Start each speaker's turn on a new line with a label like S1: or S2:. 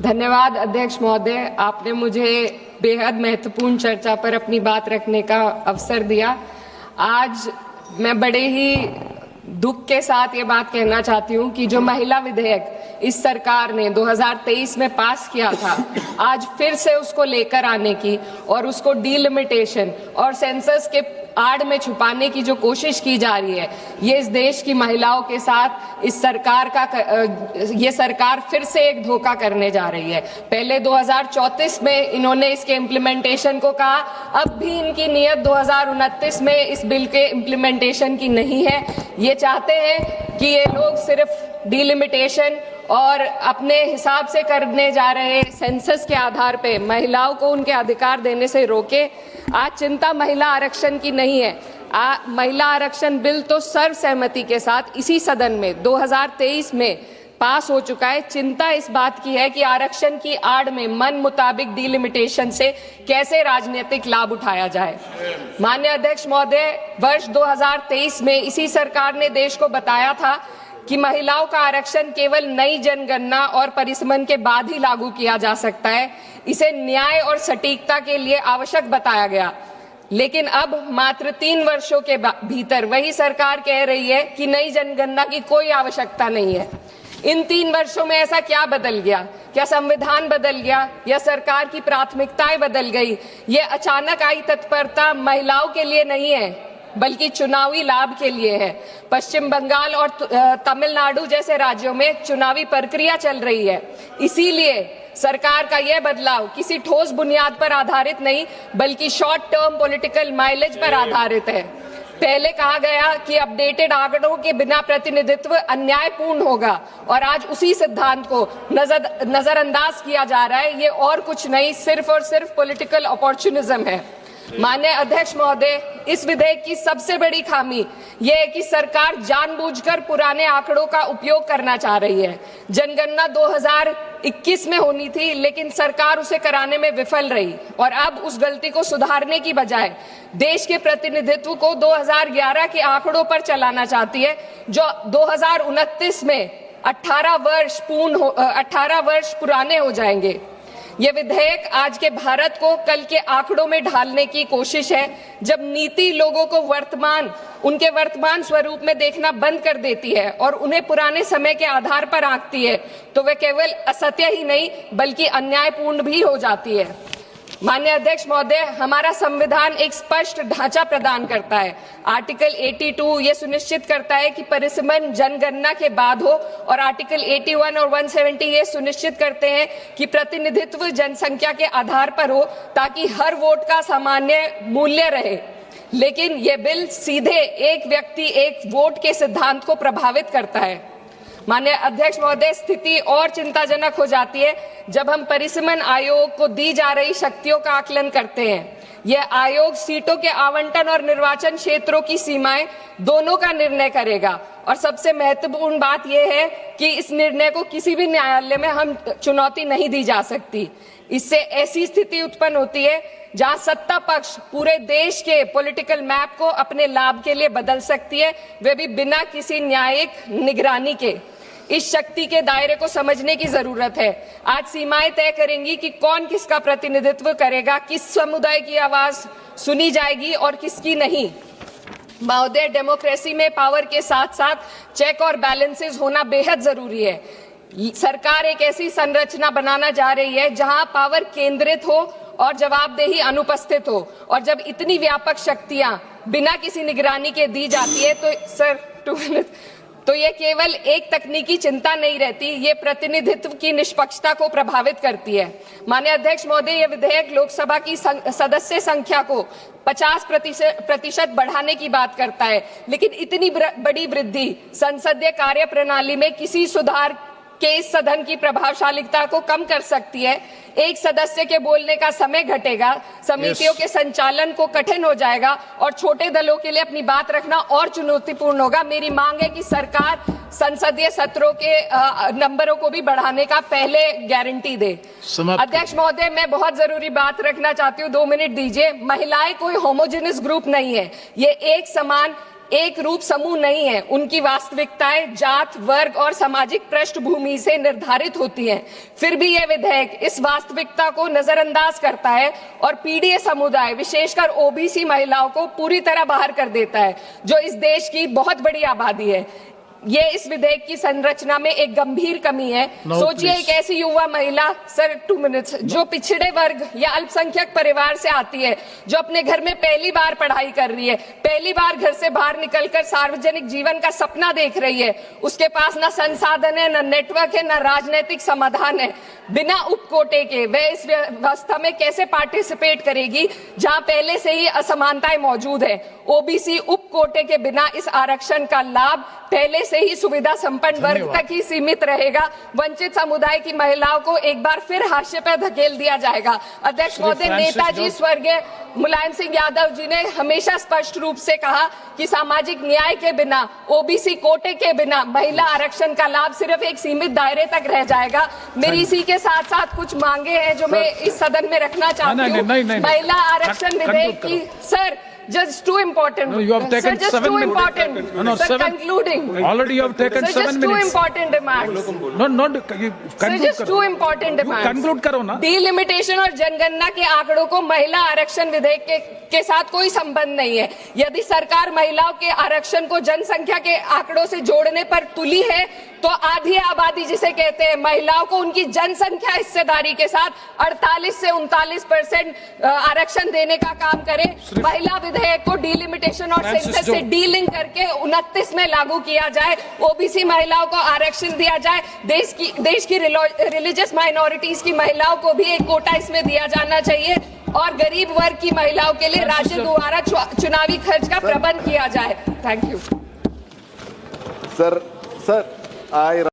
S1: धन्यवाद अध्यक्ष महोदय, आपने मुझे बेहद महत्वपूर्ण चर्चा पर अपनी बात रखने का अवसर दिया। आज मैं बड़े ही दुख के साथ ये बात कहना चाहती हूँ कि जो महिला विधेयक इस सरकार ने 2023 में पास किया था, आज फिर से उसको लेकर आने की और उसको डीलिमिटेशन और सेंसस के आड़ में छुपाने की जो कोशिश की जा रही है, ये इस देश की महिलाओं के साथ इस सरकार का ये सरकार फिर से एक धोखा करने जा रही है। पहले 2034 में इन्होंने इसके इम्प्लीमेंटेशन को कहा, अब भी इनकी नीयत 2029 में इस बिल के इम्प्लीमेंटेशन की नहीं है। ये चाहते हैं कि ये लोग सिर्फ डीलिमिटेशन और अपने हिसाब से करने जा रहे सेंसस के आधार पे महिलाओं को उनके अधिकार देने से रोके। आज चिंता महिला आरक्षण की नहीं है। महिला आरक्षण बिल तो सर्वसहमति के साथ इसी सदन में 2023 में पास हो चुका है। चिंता इस बात की है कि आरक्षण की आड़ में मन मुताबिक डीलिमिटेशन से कैसे राजनीतिक लाभ उठाया जाए। माननीय अध्यक्ष महोदय, वर्ष 2023 में इसी सरकार ने देश को बताया था कि महिलाओं का आरक्षण केवल नई जनगणना और परिसमन के बाद ही लागू किया जा सकता है। इसे न्याय और सटीकता के लिए आवश्यक बताया गया, लेकिन अब मात्र 3 वर्षों के भीतर वही सरकार कह रही है कि नई जनगणना की कोई आवश्यकता नहीं है। इन 3 वर्षों में ऐसा क्या बदल गया? क्या संविधान बदल गया या सरकार की प्राथमिकताएं बदल गई? ये अचानक आई तत्परता महिलाओं के लिए नहीं है, बल्कि चुनावी लाभ के लिए है। पश्चिम बंगाल और तमिलनाडु जैसे राज्यों में चुनावी प्रक्रिया चल रही है, इसीलिए सरकार का यह बदलाव किसी ठोस बुनियाद पर आधारित नहीं, बल्कि शॉर्ट टर्म पॉलिटिकल माइलेज पर आधारित है। पहले कहा गया कि अपडेटेड आंकड़ों के बिना प्रतिनिधित्व अन्यायपूर्ण होगा, और आज उसी सिद्धांत को नजरअंदाज किया जा रहा है। ये और कुछ नहीं, सिर्फ और सिर्फ पॉलिटिकल अपॉर्चुनिज्म है। माननीय अध्यक्ष महोदय, इस विधेयक की सबसे बड़ी खामी यह है कि सरकार जानबूझकर पुराने आंकड़ों का उपयोग करना चाह रही है। जनगणना 2021 में होनी थी, लेकिन सरकार उसे कराने में विफल रही और अब उस गलती को सुधारने की बजाय देश के प्रतिनिधित्व को 2011 के आंकड़ों पर चलाना चाहती है, जो 2029 में 18 वर्ष पुराने हो जाएंगे। ये विधेयक आज के भारत को कल के आंकड़ों में ढालने की कोशिश है। जब नीति लोगों को उनके वर्तमान स्वरूप में देखना बंद कर देती है और उन्हें पुराने समय के आधार पर आंकती है, तो वे केवल असत्य ही नहीं बल्कि अन्यायपूर्ण भी हो जाती है। माननीय अध्यक्ष महोदय, हमारा संविधान एक स्पष्ट ढांचा प्रदान करता है। आर्टिकल 82 ये सुनिश्चित करता है कि परिसमन जनगणना के बाद हो, और आर्टिकल 81 और 170 ये सुनिश्चित करते हैं कि प्रतिनिधित्व जनसंख्या के आधार पर हो, ताकि हर वोट का सामान्य मूल्य रहे। लेकिन ये बिल सीधे एक व्यक्ति एक वोट के सिद्धांत को प्रभावित करता है। माननीय अध्यक्ष महोदय, स्थिति और चिंताजनक हो जाती है जब हम परिसमन आयोग को दी जा रही शक्तियों का आकलन करते हैं। यह आयोग सीटों के आवंटन और निर्वाचन क्षेत्रों की सीमाएं दोनों का निर्णय करेगा, और सबसे महत्वपूर्ण बात यह है कि इस निर्णय को किसी भी न्यायालय में हम चुनौती नहीं दी जा सकती। इससे ऐसी स्थिति उत्पन्न होती है जहां सत्ता पक्ष पूरे देश के पॉलिटिकल मैप को अपने लाभ के लिए बदल सकती है, वे भी बिना किसी न्यायिक निगरानी के। इस शक्ति के दायरे को समझने की जरूरत है। आज सीमाएं तय करेंगी कि कौन किसका प्रतिनिधित्व करेगा, किस समुदाय की आवाज सुनी जाएगी और किसकी नहीं। महोदय, डेमोक्रेसी में पावर के साथ साथ चेक और बैलेंसेस होना बेहद जरूरी है। सरकार एक ऐसी संरचना बनाना जा रही है जहां पावर केंद्रित हो और जवाबदेही अनुपस्थित हो, और जब इतनी व्यापक शक्तियां बिना किसी निगरानी के दी जाती है तो ये केवल एक तकनीकी चिंता नहीं रहती, ये प्रतिनिधित्व की निष्पक्षता को प्रभावित करती है। माननीय अध्यक्ष महोदय, ये विधेयक लोकसभा की सदस्य संख्या को 50% बढ़ाने की बात करता है, लेकिन इतनी बड़ी वृद्धि संसदीय कार्य प्रणाली में किसी सुधार के इस सदन की प्रभावशालीता को कम कर सकती है। एक सदस्य के बोलने का समय घटेगा, समितियों के संचालन को कठिन हो जाएगा, और छोटे दलों के लिए अपनी बात रखना और चुनौतीपूर्ण होगा। मेरी मांग है कि सरकार संसदीय सत्रों के नंबरों को भी बढ़ाने का पहले गारंटी दे। अध्यक्ष महोदय, मैं बहुत जरूरी बात रखना चाहती हूँ, 2 मिनट दीजिए। महिलाएं कोई होमोजेनियस ग्रुप नहीं है, ये एक समान एक रूप समूह नहीं है। उनकी वास्तविकताएं जात, वर्ग और सामाजिक पृष्ठभूमि से निर्धारित होती हैं। फिर भी यह विधेयक इस वास्तविकता को नजरअंदाज करता है और पीड़ित समुदाय, विशेषकर ओबीसी महिलाओं को पूरी तरह बाहर कर देता है, जो इस देश की बहुत बड़ी आबादी है। ये इस विधेयक की संरचना में एक गंभीर कमी है। सोचिए एक ऐसी युवा महिला, सर 2 मिनट्स, जो पिछड़े वर्ग या अल्पसंख्यक परिवार से आती है, जो अपने घर में पहली बार पढ़ाई कर रही है, पहली बार घर से बाहर निकलकर सार्वजनिक जीवन का सपना देख रही है। उसके पास ना संसाधन है, ना नेटवर्क है, ना राजनीतिक समाधान है। बिना उपकोटे के वह इस व्यवस्था में कैसे पार्टिसिपेट करेगी, जहां पहले से ही असमानताएं मौजूद है। ओबीसी उपकोटे के बिना इस आरक्षण का लाभ पहले से ही सुविधा संपन्न वर्ग तक ही सीमित रहेगा। वंचित समुदाय की महिलाओं को एक बार फिर हाशिए पर धकेल दिया जाएगा। अध्यक्ष महोदय, नेताजी स्वर्गीय मुलायम सिंह यादव जी ने हमेशा स्पष्ट रूप से कहा कि सामाजिक न्याय के बिना, ओबीसी कोटे के बिना महिला आरक्षण का लाभ सिर्फ एक सीमित दायरे तक रह जाएगा। मेरी इसी के साथ साथ कुछ मांगे हैं जो मैं इस सदन में रखना चाहती हूँ। महिला आरक्षण विधेयक की, sir, just too important.
S2: No, you have taken
S1: sir, just
S2: 7
S1: too
S2: minutes.
S1: important.
S2: No,
S1: sir,
S2: 7.
S1: concluding.
S2: Already you have taken
S1: sir,
S2: 7
S1: just
S2: minutes.
S1: too important demands.
S2: No, not
S1: Sir,
S2: conclude
S1: just too important demands.
S2: conclude करो ना।
S1: Delimitation और जनगणना के आंकड़ों को महिला आरक्षण विधेयक के साथ कोई संबंध नहीं है। यदि सरकार महिलाओं के आरक्षण को जनसंख्या के आंकड़ों से जोड़ने पर तुली है, तो आधी आबादी जिसे कहते हैं, महिलाओं को उनकी जनसंख्या हिस्सेदारी के साथ 48 से 39% आरक्षण देने का काम करे। महिला विधेयक को डिलिमिटेशन और सेंसस से डीलिंक करके 29 में लागू किया जाए। ओबीसी महिलाओं को आरक्षण दिया जाए। देश की रिलीजियस माइनॉरिटीज की महिलाओं को भी एक कोटा इसमें दिया जाना चाहिए और गरीब वर्ग की महिलाओं के लिए राज्य द्वारा चुनावी खर्च का प्रबंध किया जाए। Thank you
S3: sir.